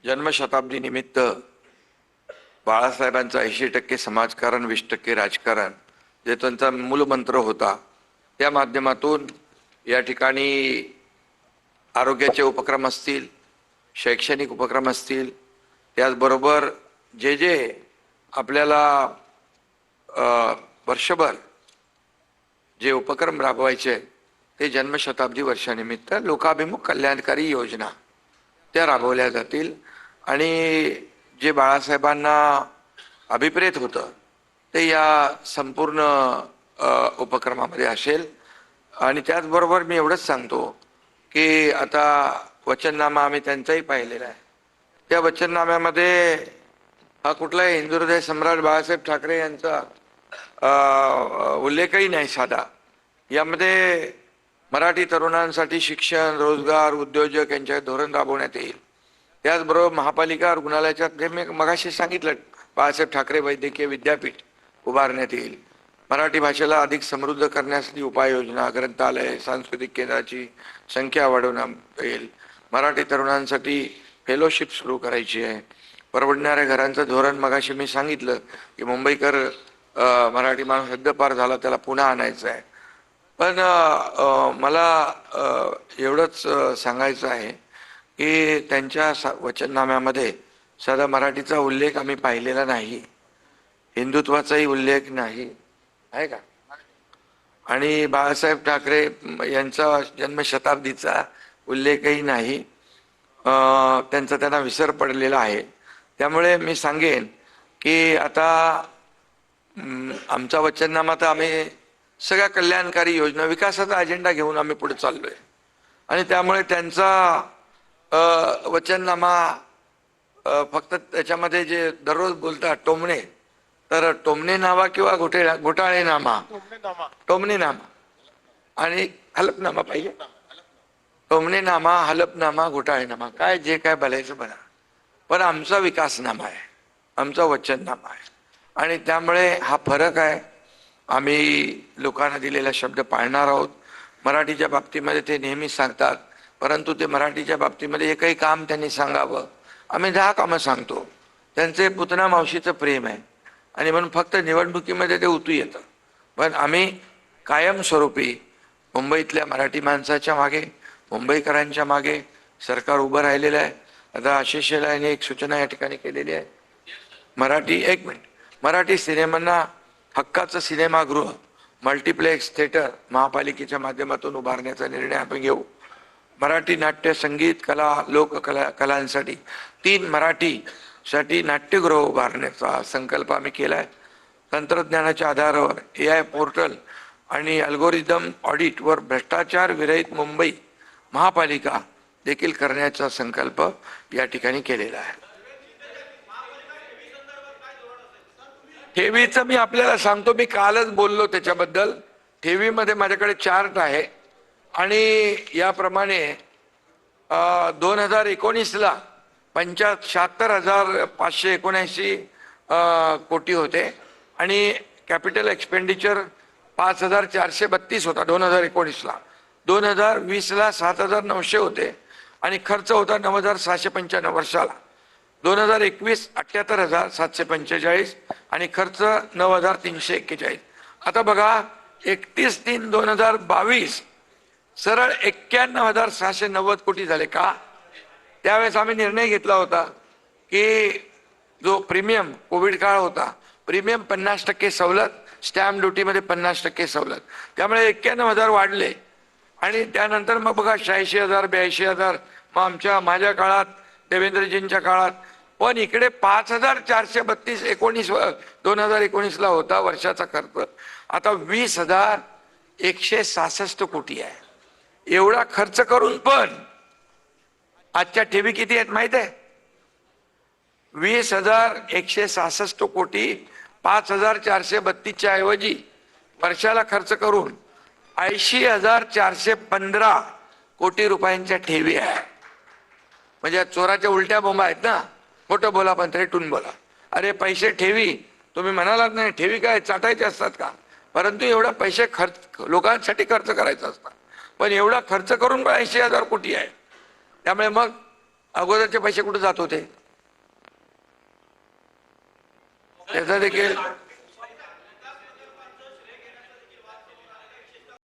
जन्मशताब्दी निमित्त बाळासाहेबांचा 80% समाजकारण 20% राजकारण जे त्यांचा मूलमंत्र होता, त्या माध्यमातून या ठिकाणी आरोग्याचे उपक्रम असतील, शैक्षणिक उपक्रम असतील, त्याचबरोबर जे जे आपल्याला वर्षभर जे उपक्रम राबवायचे ते जन्मशताब्दी वर्षानिमित्त लोकाभिमुख कल्याणकारी योजना त्या राबवल्या जातील। आणि जे बाळासाहेबांना अभिप्रेत होतं ते या संपूर्ण उपक्रमामध्ये असेल। आणि त्याचबरोबर मी एवढंच सांगतो की आता वचननामा आम्ही त्यांचाही पाहिलेला आहे। त्या वचननाम्यामध्ये हा कुठलाही हिंदू हृदय सम्राट बाळासाहेब ठाकरे यांचा उल्लेखही नाही साधा। यामध्ये मराठी तरुणांसाठी शिक्षण, रोजगार, उद्योजक यांच्या धोरण राबवण्यात येईल। त्याचबरोबर महापालिका रुग्णालयाच्या मी मगाशी सांगितलं, बाळासाहेब ठाकरे वैद्यकीय विद्यापीठ उभारण्यात येईल। मराठी भाषेला अधिक समृद्ध करण्यासाठी उपाययोजना, ग्रंथालय, सांस्कृतिक केंद्राची संख्या वाढवण्यात येईल। मराठी तरुणांसाठी फेलोशिप सुरू करायची आहे। परवडणाऱ्या घरांचं धोरण मगाशी मी सांगितलं की मुंबईकर मराठी माणूस हद्दपार झाला त्याला पुन्हा आणायचं आहे। पण मला एवढंच सांगायचं आहे की त्यांच्या वचननाम्यामध्ये साधा मराठीचा उल्लेख आम्ही पाहिलेला नाही, हिंदुत्वाचाही उल्लेख नाही आहे का। आणि बाळासाहेब ठाकरे यांचा जन्मशताब्दीचा उल्लेखही नाही, त्यांचा त्यांना विसर पडलेला आहे। त्यामुळे मी सांगेन की आता आमचा वचननामा तर आम्ही सगळ्या कल्याणकारी योजना विकासाचा अजेंडा घेऊन आम्ही पुढे चाललोय। आणि त्यामुळे त्यांचा वचननामा फक्त त्याच्यामध्ये जे दररोज बोलतात टोमणे, तर टोमणे नामा किंवा घोटाळे नामा, टोमणे नामा आणि हलफनामा पाहिजे। टोमणे नामा, हलफनामा, घोटाळे नामा, काय जे काय भलायचं बना, पण आमचा विकासनामा आहे, आमचा वचननामा आहे। आणि त्यामुळे हा फरक आहे। आम्ही लोकांना दिलेला शब्द पाळणार आहोत। मराठीच्या बाबतीमध्ये ते नेहमी सांगतात, परंतु ते मराठीच्या बाबतीमध्ये एकही काम त्यांनी सांगावं, आम्ही 10 कामं सांगतो। त्यांचे पुतना मावशीचं प्रेम आहे आणि म्हणून फक्त निवडणुकीमध्ये ते उतू येतं। पण आम्ही कायमस्वरूपी मुंबईतल्या मराठी माणसाच्या मागे, मुंबईकरांच्या मागे सरकार उभं राहिलेलं आहे। आता आशिष शेलार यांनी एक सूचना या ठिकाणी केलेली आहे, मराठी सिनेमांना हक्काचं सिनेमागृह, मल्टिप्लेक्स थिएटर महापालिकेच्या माध्यमातून उभारण्याचा निर्णय आपण घेऊ। मराठी नाट्य, संगीत, कला, कलांसाठी 3 मराठीसाठी नाट्यगृह उभारण्याचा संकल्प आम्ही केलाय। तंत्रज्ञानाच्या आधारावर AI पोर्टल आणि अल्गोरिदम ऑडिटवर भ्रष्टाचार विरहित मुंबई महापालिका देखील करण्याचा संकल्प या ठिकाणी केलेला आहे। ठेवीचं मी आपल्याला सांगतो, मी कालच बोललो त्याच्याबद्दल। ठेवीमध्ये माझ्याकडे चार्ट आहे आणि याप्रमाणे 2019ला 76,579 कोटी होते आणि कॅपिटल एक्सपेंडिचर 5,432 होता 2019ला। 2020ला 7,900 होते आणि खर्च होता 9,695 वर्षाला। 2021 78,745 आणि खर्च 9,341। आता बघा 31/3/2022 सरळ 91,690 कोटी झाले का। त्यावेळेस आम्ही निर्णय घेतला होता की जो प्रीमियम, कोविड काळ होता, प्रीमियम 50% सवलत, स्टॅम्प ड्युटीमध्ये 50% सवलत, त्यामुळे 91,000 वाढले। आणि त्यानंतर मग बघा 86,000, 82,000, मग माझ्या काळात, देवेंद्रजींच्या काळात, पण इकडे 5,432 2019ला होता वर्षाचा खर्च, आता 20,166 कोटी आहे। एवढा खर्च करून पण आजच्या ठेवी किती आहेत माहित आहे? 20,166 कोटी 5,432च्या ऐवजी वर्षाला खर्च करून 80,415 कोटी रुपयांच्या ठेवी आहे। म्हणजे चोराच्या उलट्या बोंबा आहेत ना, खोटं बोला पण रेटून बोला। अरे पैसे ठेवी, तुम्ही म्हणालात नाही ठेवी काय चाटायचे असतात का, परंतु एवढा पैसे लोकांसाठी खर्च करायचा असतात, पण एवढा खर्च करून 80,000 कोटी आहे। त्यामुळे मग अगोदरचे पैसे कुठे जात होते त्याचा देखील